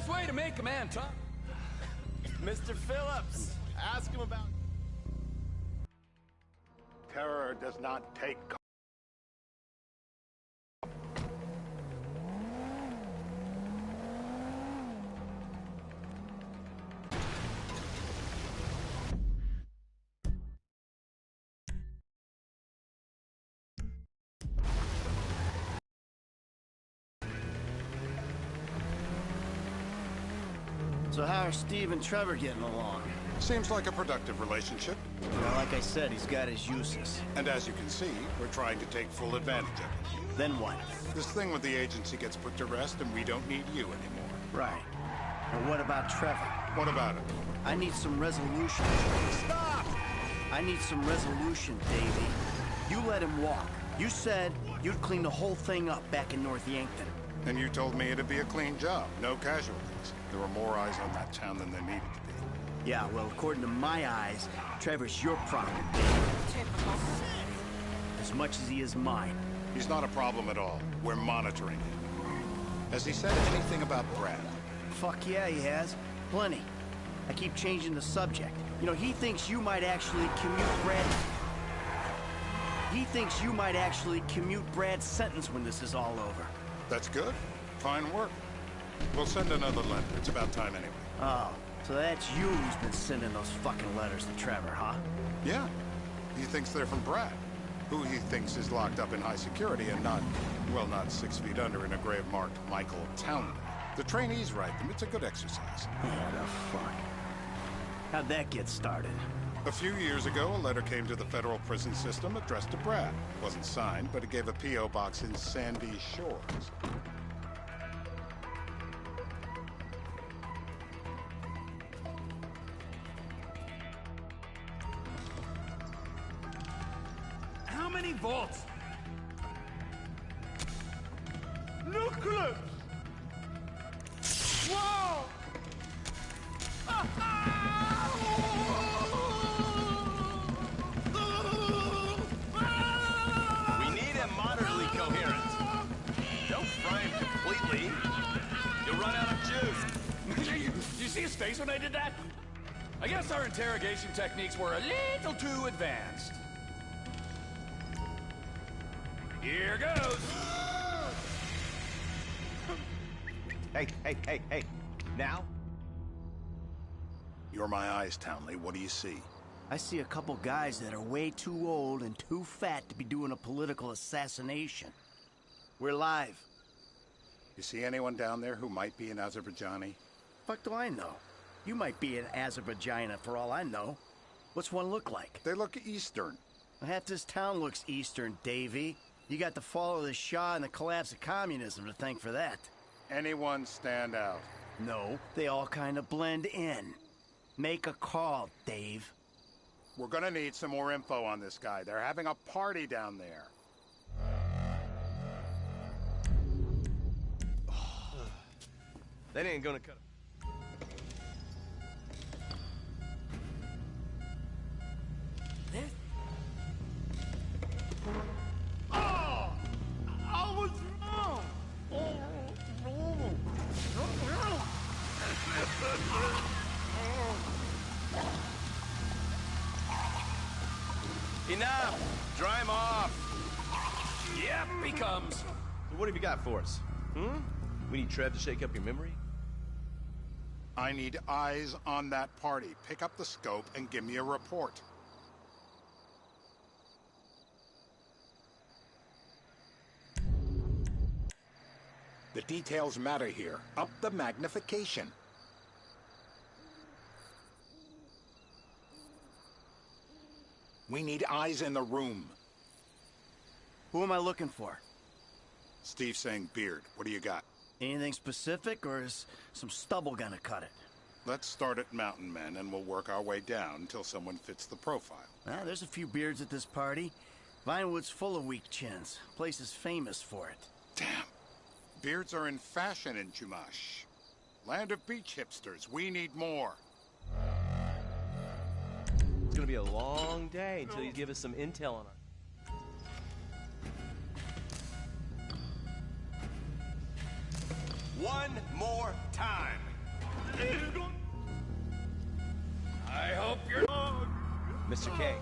best way to make a man talk. Mr. Phillips, ask him about... Terror does not take... So how are Steve and Trevor getting along? Seems like a productive relationship. Well, like I said, he's got his uses. And as you can see, we're trying to take full advantage of it. Then what? This thing with the agency gets put to rest and we don't need you anymore. Right. And what about Trevor? What about it? I need some resolution. Stop! I need some resolution, Davey. You let him walk. You said you'd clean the whole thing up back in North Yankton. And you told me it'd be a clean job, no casualties. There were more eyes on that town than there needed to be. Yeah, well, according to my eyes, Trevor's your problem, Typical. as much as he is mine. He's not a problem at all. We're monitoring him. Has he said anything about Brad? Fuck yeah, he has. Plenty. I keep changing the subject. You know, he thinks you might actually commute Brad... He thinks you might actually commute Brad's sentence when this is all over. That's good. Fine work. We'll send another letter. It's about time anyway. Oh, so that's you who's been sending those fucking letters to Trevor, huh? Yeah. He thinks they're from Brad, who he thinks is locked up in high security and not, well, not 6 feet under in a grave marked Michael Townley. The trainees write them. It's a good exercise. Yeah, the fuck. How'd that get started? A few years ago, a letter came to the federal prison system addressed to Brad. It wasn't signed, but it gave a P.O. box in Sandy Shores. How many volts? Nuclear! Whoa! We need him moderately coherent. Don't fry him completely. You'll run out of juice. Did you see his face when I did that? I guess our interrogation techniques were a little too advanced. Here goes. Hey. Now? You're my eyes, Townley. What do you see? I see a couple guys that are way too old and too fat to be doing a political assassination. We're live. You see anyone down there who might be an Azerbaijani? Fuck do I know? You might be an Azerbaijani for all I know. What's one look like? They look Eastern. Half this town looks Eastern, Davy. You got the fall of the Shah and the collapse of communism to thank for that. Anyone stand out? No, they all kind of blend in. Make a call, Dave. We're gonna need some more info on this guy. They're having a party down there. That ain't gonna cut... Oh! I was wrong! Enough! Dry him off! Yep, he comes. So what have you got for us? We need Trev to shake up your memory? I need eyes on that party. Pick up the scope and give me a report. The details matter here. Up the magnification. We need eyes in the room. Who am I looking for? Steve saying beard. What do you got? Anything specific, or is some stubble gonna cut it? Let's start at Mountain Men, and we'll work our way down until someone fits the profile. There's a few beards at this party. Vinewood's full of weak chins. Place is famous for it. Damn. Beards are in fashion in Chumash. Land of beach hipsters. We need more. It's gonna be a long day until you give us some intel on it. One more time. okay.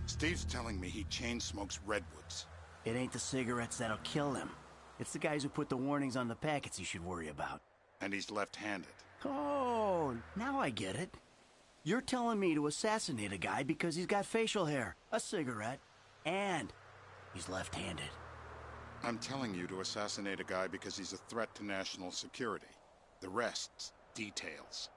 Steve's telling me he chain smokes redwoods. It ain't the cigarettes that'll kill him. It's the guys who put the warnings on the packets he should worry about. And he's left-handed. Oh, now I get it. You're telling me to assassinate a guy because he's got facial hair, a cigarette, and he's left-handed. I'm telling you to assassinate a guy because he's a threat to national security. The rest's details.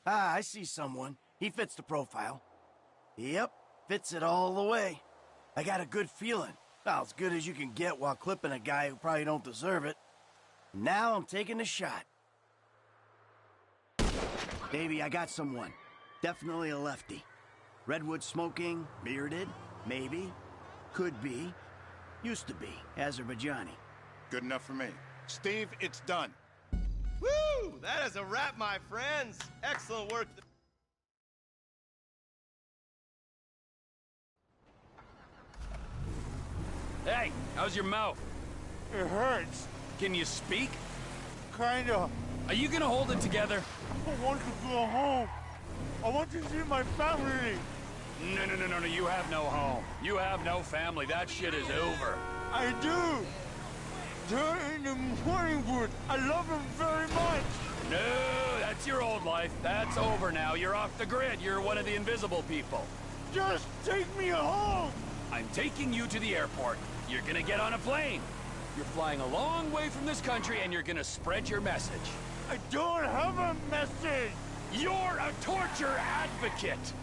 Ah, I see someone. He fits the profile. Yep, fits it all the way. I got a good feeling. Well, as good as you can get while clipping a guy who probably don't deserve it. Now I'm taking a shot. Baby, I got someone. Definitely a lefty. Redwood smoking, bearded, maybe, could be, used to be, Azerbaijani. Good enough for me. Steve, it's done. Woo! That is a wrap, my friends. Excellent work. Hey, how's your mouth? It hurts. Can you speak? Kinda. Are you gonna hold it together? I want to go home. I want to see my family. No, you have no home. You have no family. That shit is over. I do. They're in the morning wood. I love them very much. No, that's your old life. That's over now. You're off the grid. You're one of the invisible people. Just take me home. I'm taking you to the airport. You're gonna get on a plane. You're flying a long way from this country and you're gonna spread your message. I don't have a message. You're a torture advocate.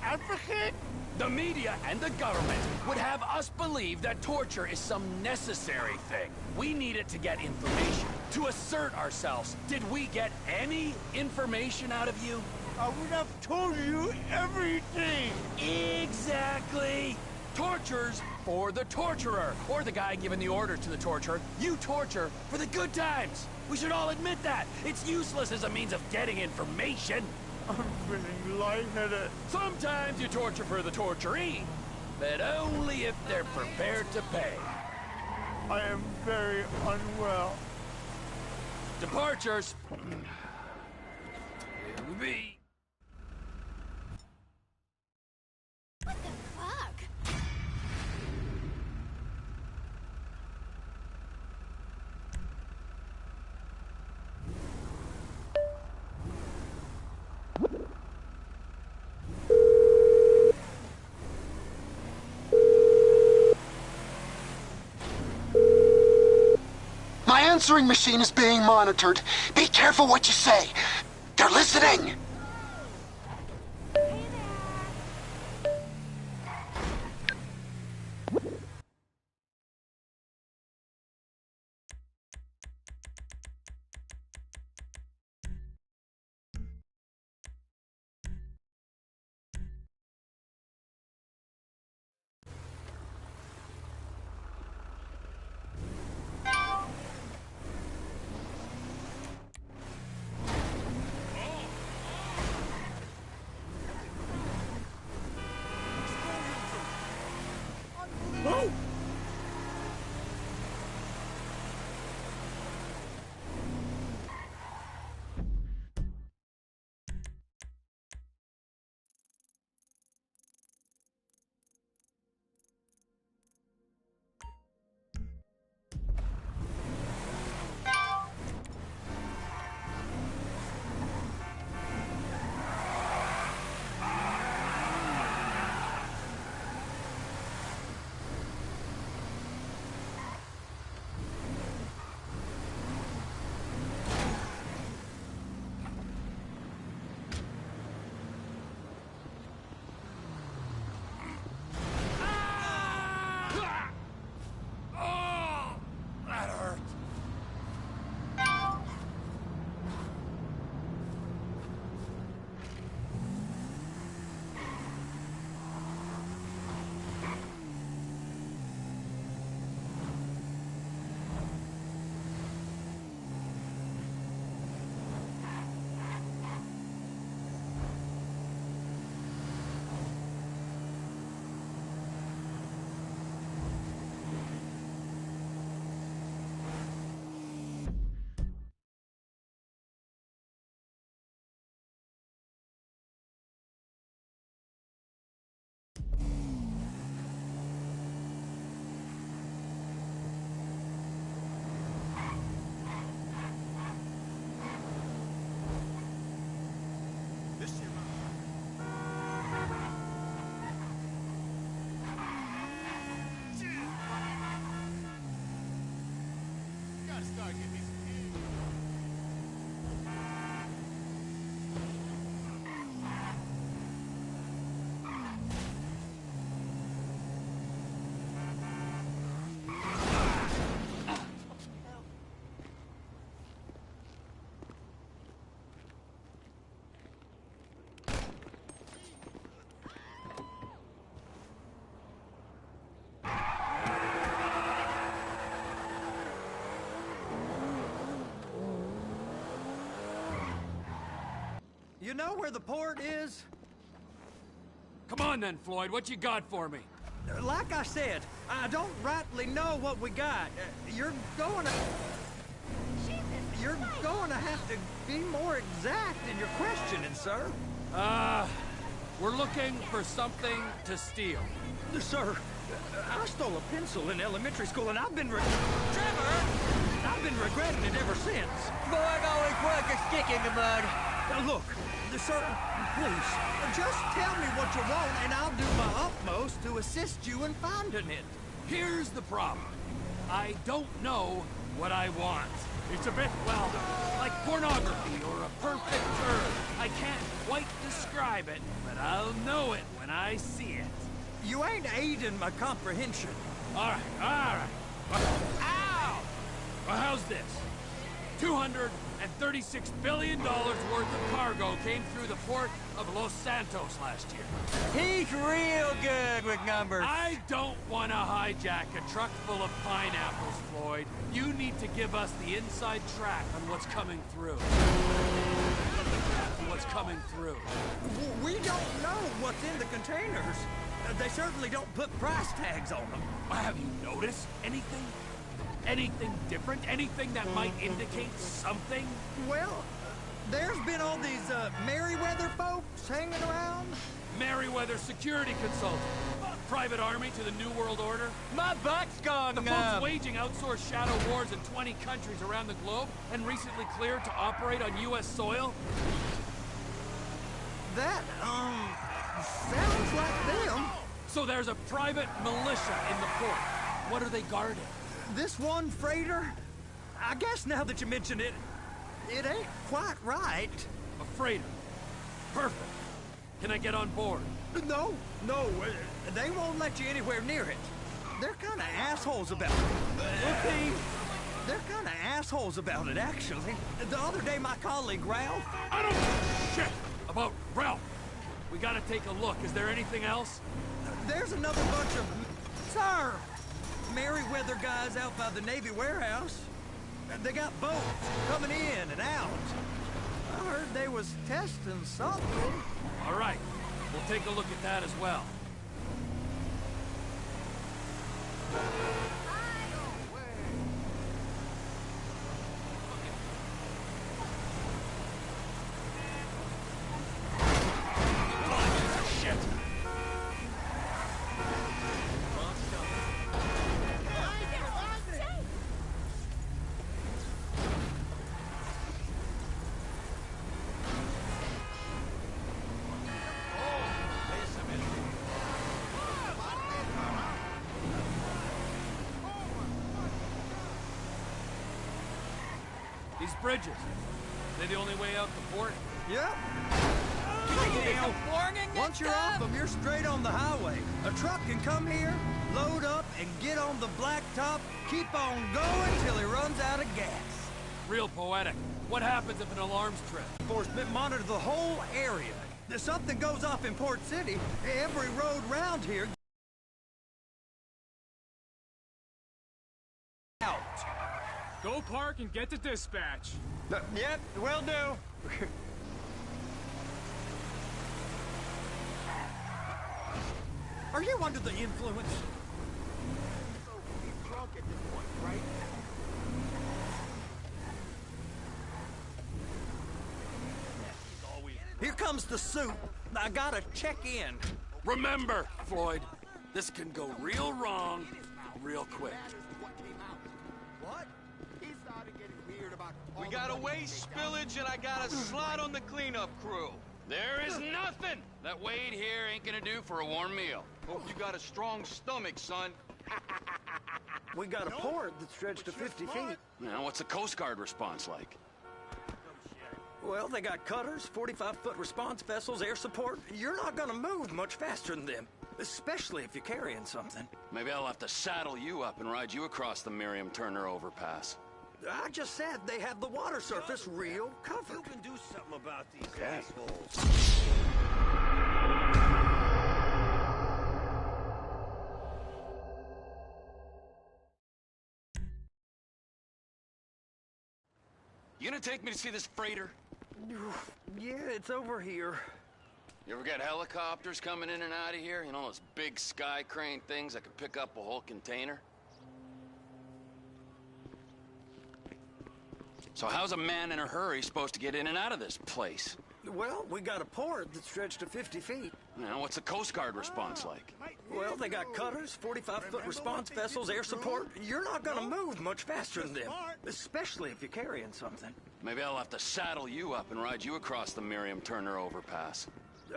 Advocate? The media and the government would have us believe that torture is some necessary thing. We need it to get information, to assert ourselves. Did we get any information out of you? I would have told you everything. Exactly. Torture's for the torturer, or the guy giving the order to the torturer. You torture for the good times. We should all admit that. It's useless as a means of getting information. I'm feeling lightheaded. Sometimes you torture for the torturee, but only if they're prepared to pay. I am very unwell. Departures. It'll be. What the fuck? My answering machine is being monitored. Be careful what you say. They're listening. you know where the port is? Come on then, Floyd. What you got for me? Like I said, I don't rightly know what we got. You're going to have to be more exact in your questioning, sir. We're looking for something to steal. Sir, I stole a pencil in elementary school, and I've been regretting it ever since. Borg always was a stick in the mud. Look, sir, please, just tell me what you want, and I'll do my utmost to assist you in finding it. Here's the problem. I don't know what I want. It's a bit, well, like pornography or a perfect turd. I can't quite describe it, but I'll know it when I see it. You ain't aiding my comprehension. All right. Ow! Well, how's this? $236 billion worth of cargo came through the port of Los Santos last year. He's real good with numbers. I don't want to hijack a truck full of pineapples, Floyd. You need to give us the inside track on what's coming through. We don't know what's in the containers. They certainly don't put price tags on them. Have you noticed anything? Anything different? Anything that might indicate something? Well, there's been all these Merryweather folks hanging around. Merryweather security consultant. Private army to the New World Order. My butt's gone The folks waging outsourced shadow wars in 20 countries around the globe and recently cleared to operate on U.S. soil. That, sounds like them. So there's a private militia in the port. What are they guarding? This one freighter? I guess now that you mention it, it ain't quite right. A freighter. Perfect. Can I get on board? No, they won't let you anywhere near it. They're kind of assholes about it. Okay. They're kind of assholes about it, actually. The other day, my colleague, Ralph... I don't know shit about Ralph. We gotta take a look. Is there anything else? There's another bunch of... Sir! Merryweather guys out by the Navy warehouse. They got boats coming in and out. I heard they was testing something. All right. We'll take a look at that as well. Shit. These bridges, they the only way out the port? Yep. Once you're off them, you're straight on the highway. A truck can come here, load up, and get on the blacktop, keep on going till he runs out of gas. Real poetic. What happens if an alarm's tripped? Enforcement monitor the whole area. If something goes off in Port City, every road round here out. Go park and get to dispatch. Yep, will do. Are you under the influence? Drunk at this point, right? Here comes the soup. I gotta check in. Remember, Floyd, this can go real wrong real quick. What? He started getting weird about... We got a waste spillage and I got a slot on the cleanup crew. There is nothing that Wade here ain't gonna do for a warm meal. Hope you got a strong stomach, son. We got a port that stretched to 50 feet. Now, what's the Coast Guard response like? Well, they got cutters, 45-foot response vessels, air support. You're not gonna move much faster than them, especially if you're carrying something. Maybe I'll have to saddle you up and ride you across the Miriam Turner overpass. I just said they have the water surface real covered. You can do something about these assholes. You gonna take me to see this freighter? Yeah, it's over here. You ever got helicopters coming in and out of here? You know, those big sky crane things that can pick up a whole container? So how's a man in a hurry supposed to get in and out of this place? Well, we got a port that's stretched to 50 feet. You know, what's the Coast Guard response like? Well, they got cutters, 45-foot response vessels, air support. You're not gonna move much faster than them, especially if you're carrying something. Maybe I'll have to saddle you up and ride you across the Miriam Turner overpass.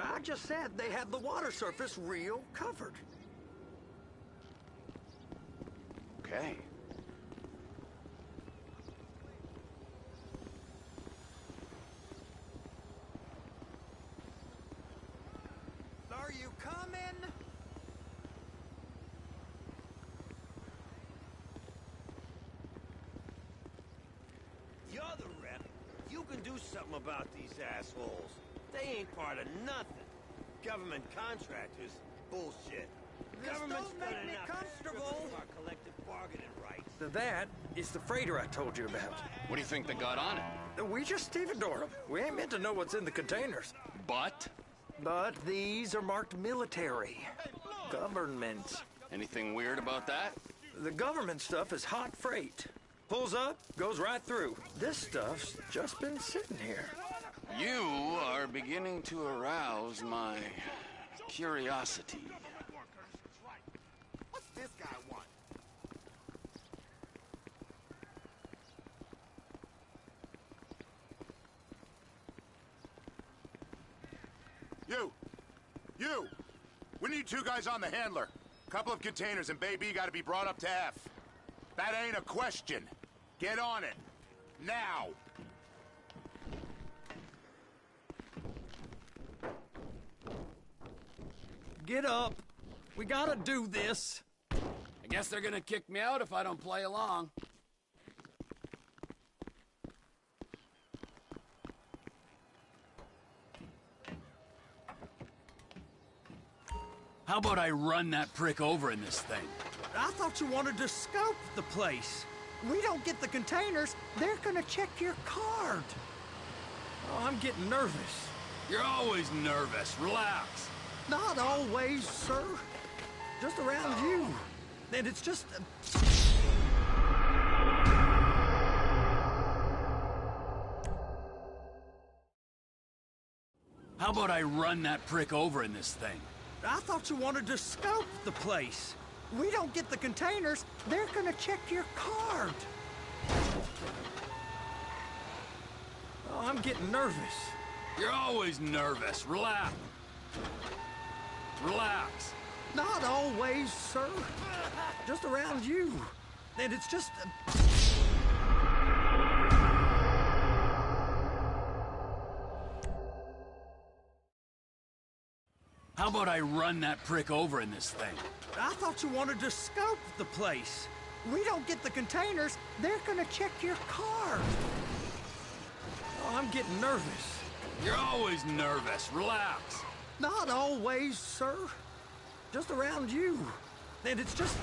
I just said they had the water surface real covered. Okay. Are you coming? You're the rep. You can do something about these assholes. They ain't part of nothing. Government contractors, bullshit. Government's don't make me comfortable. Our collective bargaining rights. That is the freighter I told you about. What do you think they got on it? We just stevedore them. We ain't meant to know what's in the containers. But? But these are marked military. Government. Anything weird about that? The government stuff is hot freight. Pulls up, goes right through. This stuff's just been sitting here. You are beginning to arouse my curiosity. What's this guy want? You! We need 2 guys on the handler. Couple of containers and Baby gotta be brought up to F. That ain't a question. Get on it. Now! Get up. We gotta do this. I guess they're gonna kick me out if I don't play along. How about I run that prick over in this thing? I thought you wanted to scope the place. We don't get the containers, they're gonna check your card. Oh, I'm getting nervous. You're always nervous. Relax. Not always, sir. Just around you. And it's just... How about I run that prick over in this thing? I thought you wanted to scope the place. We don't get the containers, they're gonna check your card. Oh, I'm getting nervous. You're always nervous. Relax. Relax. Not always, sir. Just around you. And it's just... How about I run that prick over in this thing? I thought you wanted to scope the place. We don't get the containers, they're gonna check your card. Oh, I'm getting nervous. You're always nervous. Relax. Not always, sir. Just around you. And it's just...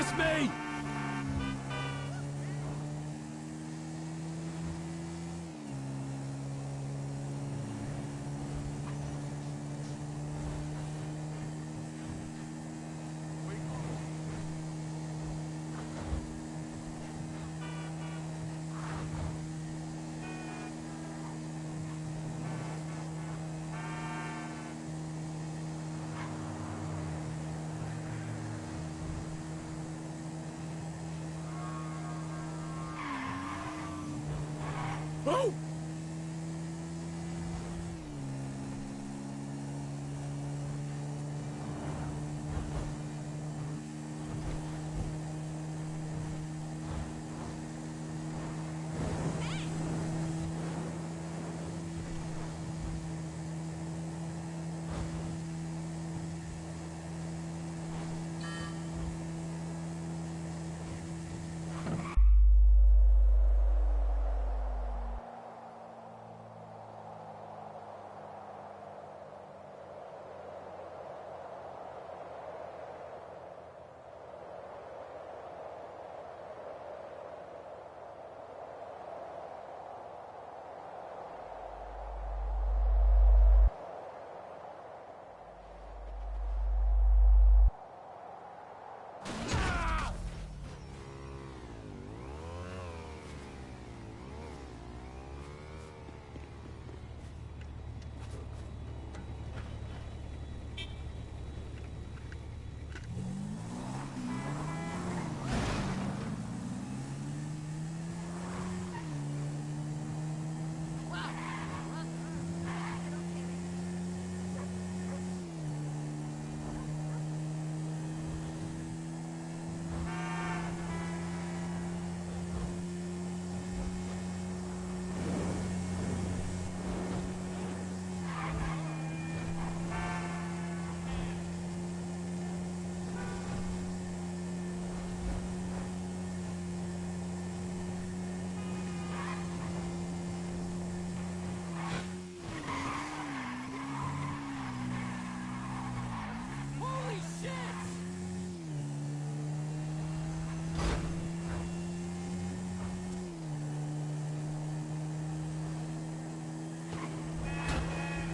Trust me! Oh!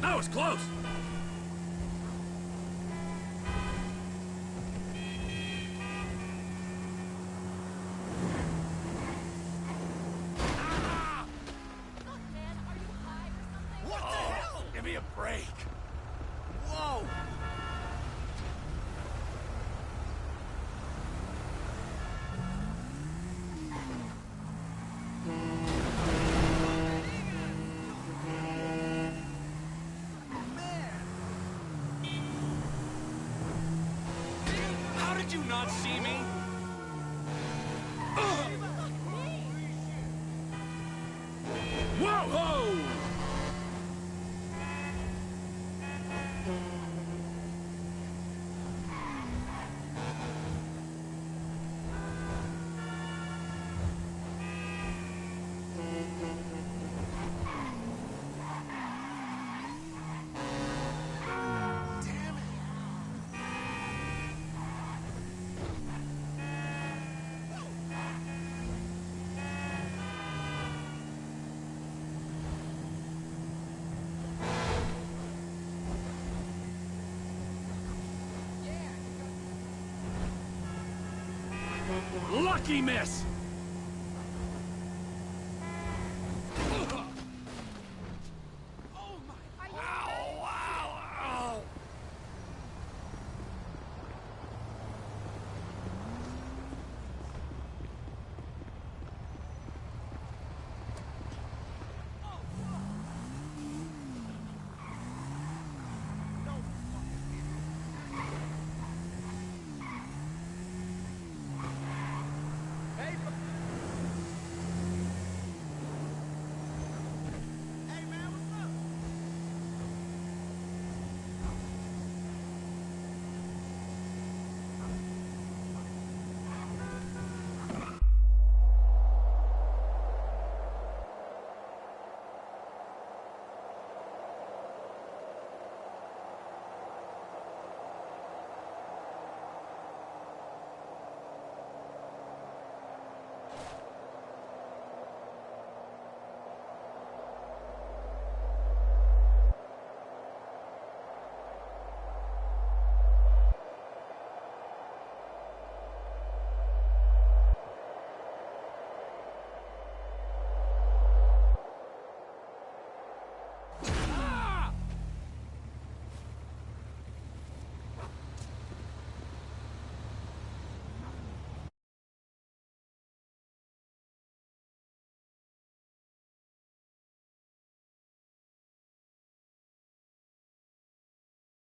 That was close! What the hell? Give me a break! Whoa! How did you not see me? Whoa-ho! Lucky miss!